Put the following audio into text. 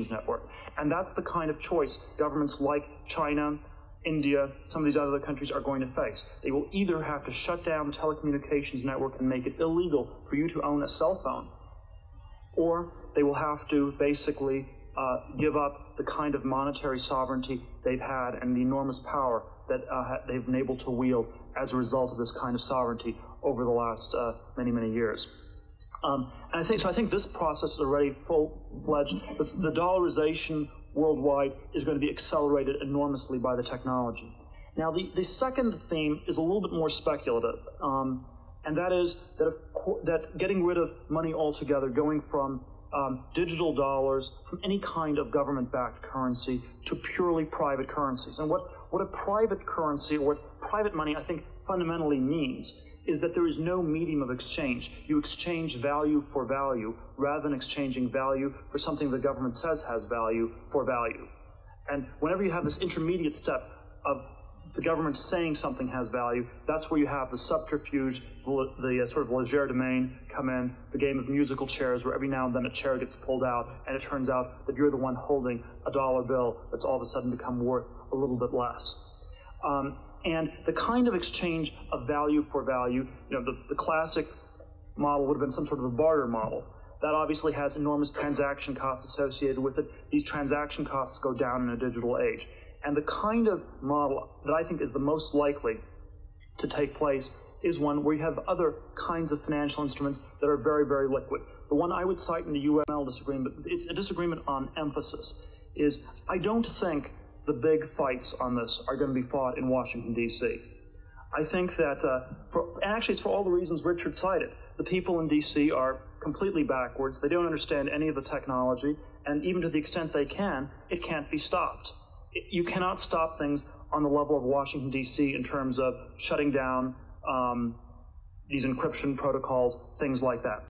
network. And that's the kind of choice governments like China, India, some of these other countries are going to face. They will either have to shut down the telecommunications network and make it illegal for you to own a cell phone, or they will have to basically give up the kind of monetary sovereignty they've had and the enormous power that they've been able to wield as a result of this kind of sovereignty over the last many, many years. And I think this process is already full-fledged. The dollarization worldwide is going to be accelerated enormously by the technology. Now, the second theme is a little bit more speculative, and that is that getting rid of money altogether, going from digital dollars, from any kind of government-backed currency to purely private currencies. And what a private currency, or what private money, I think, fundamentally means is that there is no medium of exchange. You exchange value for value rather than exchanging value for something the government says has value for value. And whenever you have this intermediate step of the government saying something has value, that's where you have the subterfuge, the sort of legerdemain come in, the game of musical chairs, where every now and then a chair gets pulled out and it turns out that you're the one holding a dollar bill that's all of a sudden become worth a little bit less. And the kind of exchange of value for value, the classic model would have been some sort of a barter model. That obviously has enormous transaction costs associated with it. These transaction costs go down in a digital age. And the kind of model that I think is the most likely to take place is one where you have other kinds of financial instruments that are very, very liquid. The one I would cite in the UML disagreement, it's a disagreement on emphasis, is I don't think the big fights on this are going to be fought in Washington, D.C. I think that, actually it's for all the reasons Richard cited. The people in D.C. are completely backwards. They don't understand any of the technology, and even to the extent they can, it can't be stopped. You cannot stop things on the level of Washington, D.C. in terms of shutting down these encryption protocols, things like that.